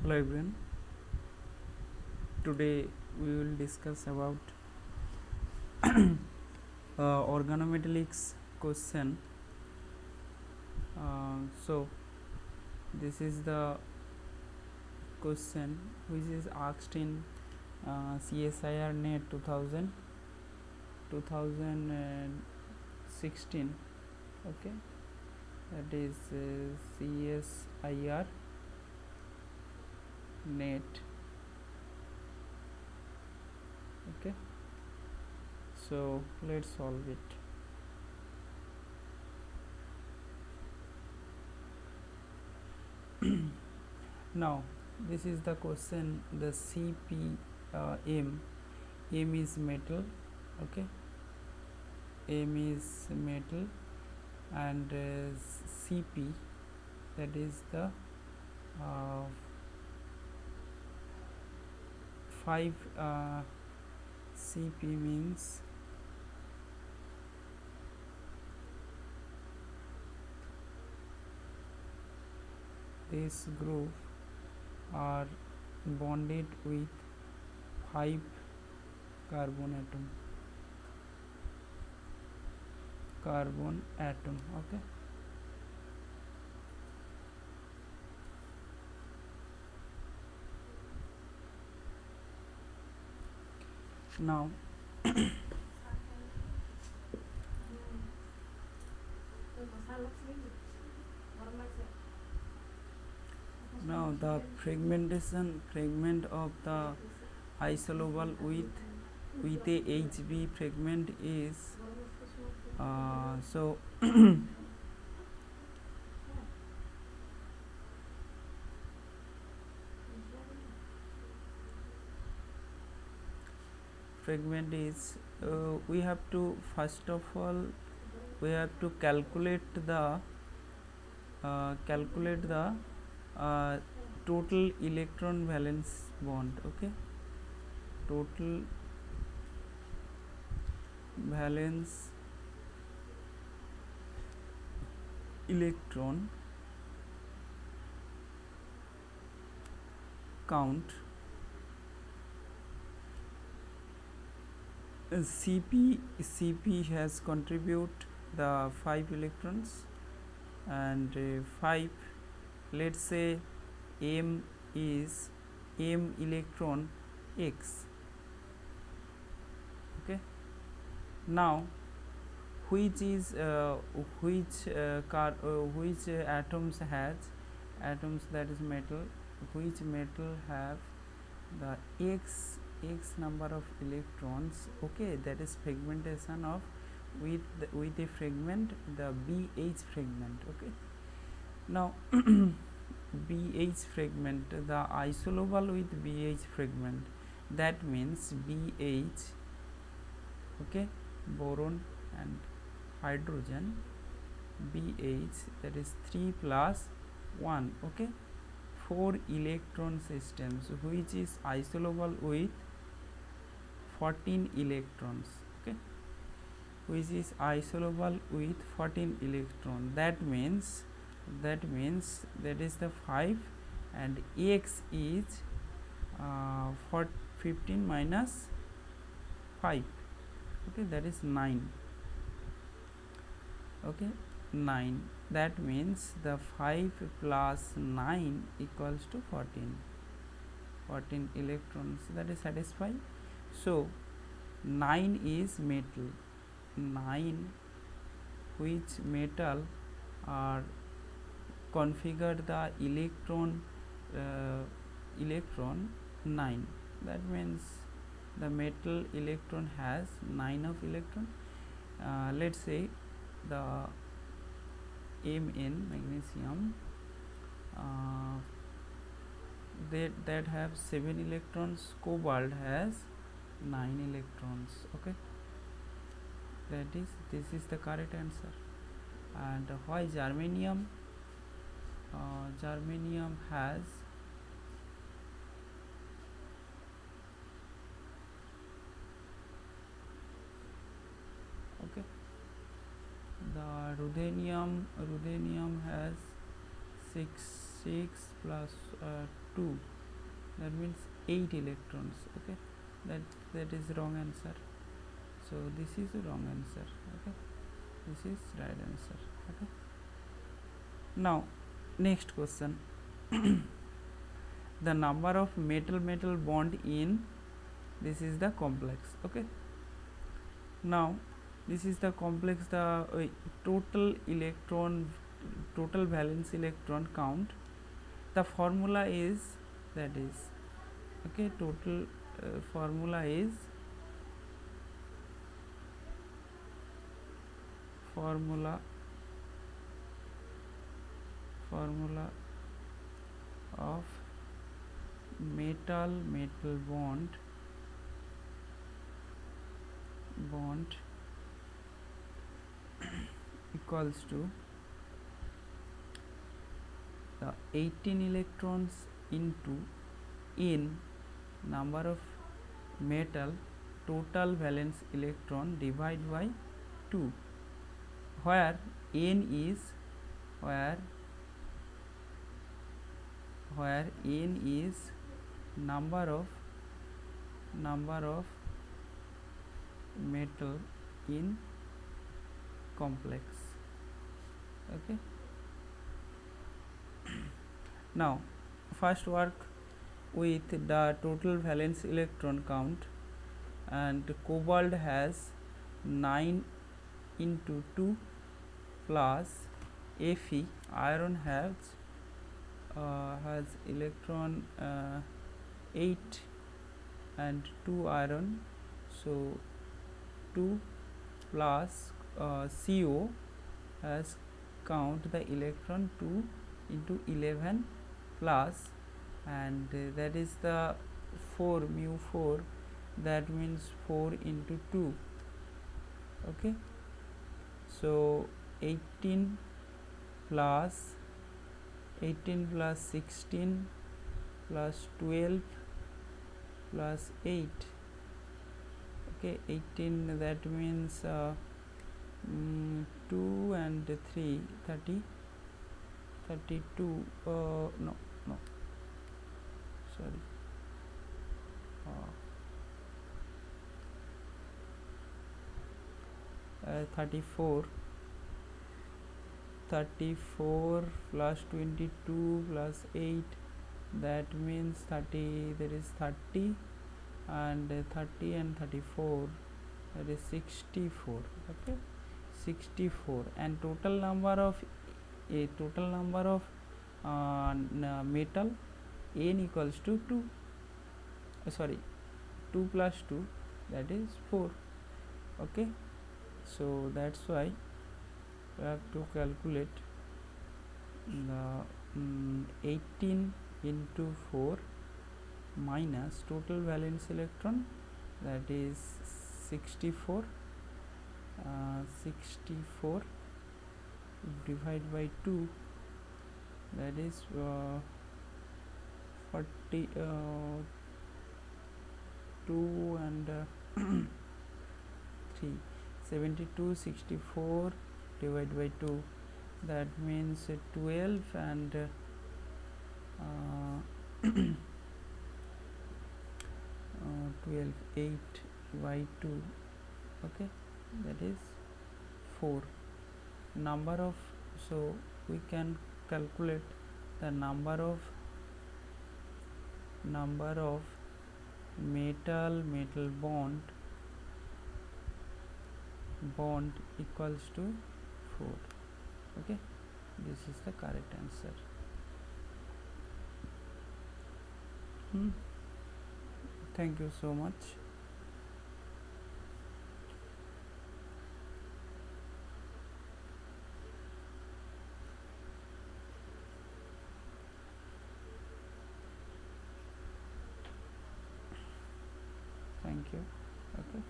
Hello everyone. Today we will discuss about organometallics question. So this is the question which is asked in CSIR NET 2016. Okay, that is CSIR NET. Okay, so let's solve it. Now this is the question. The M is metal. Okay, M is metal, and Cp, that is the 5 Cp means this group are bonded with 5 carbon atom. Okay, now the fragment of the isolable with a HB fragment is so fragment is we have to first of all we have to calculate the total electron valence bond. Okay, total valence electron count. Cp has contribute the 5 electrons, and 5, let's say M is M electron X. Okay, now which is which atoms that is metal, which metal have the X number of electrons. Okay, that is fragmentation of with a fragment, the BH fragment. Okay, now BH fragment, the isolable with BH fragment, that means BH, okay, boron and hydrogen, BH, that is 3 plus 1. Okay, 4 electron systems which is isolable with 14 electrons. Okay, which is isolable with 14 electron. That means that is the 5, and X is 15 minus 5. Okay, that is 9. Okay, 9. That means the 5 plus 9 equals to 14 electrons. That is satisfied. So 9 is metal. 9, which metal are configured the electron 9. That means the metal electron has 9 of electron. Let's say the Mn, magnesium, that have 7 electrons. Cobalt has 9 electrons. Okay, this is the correct answer. And why germanium? Germanium has okay, the ruthenium has 6 plus 2. that means 8 electrons. Okay, that is wrong answer. So this is the wrong answer. Okay, this is right answer. Okay, now next question. The number of metal bond in this is the complex. Okay, now this is the complex, the total valence electron count. The formula is, that is, okay, total formula is formula of metal bond equals to the 18 electrons into n number of metal total valence electron divided by 2, where n is number of metal in complex. Okay, now first work with the total valence electron count, and cobalt has 9 into 2 plus Fe. Iron has electron 8 and 2 iron, so 2 plus CO has count the electron 2 into 11 plus, and that is the 4 mu 4, that means 4 into 2. Okay, so 18 plus 16 plus 12 plus 8. Okay, 18, that means 2 and 3, 32. No, sorry, 34 plus 22 plus 8, that means 30. There is 30 and 30 and 34, that is 64. Okay, 64, and total number of metal n equals to 2, 2 plus 2, that is 4. Okay, so that's why we have to calculate the 18 into 4 minus total valence electron, that is 64. 64 divided by 2, that is 40, 2 and 3, 72. 64 divided by 2, that means 12 and 12, 8 by 2. Okay, that is 4. Number of, so we can calculate the number of metal bond equals to 4. Okay, this is the correct answer. Thank you so much. Thank you. Okay.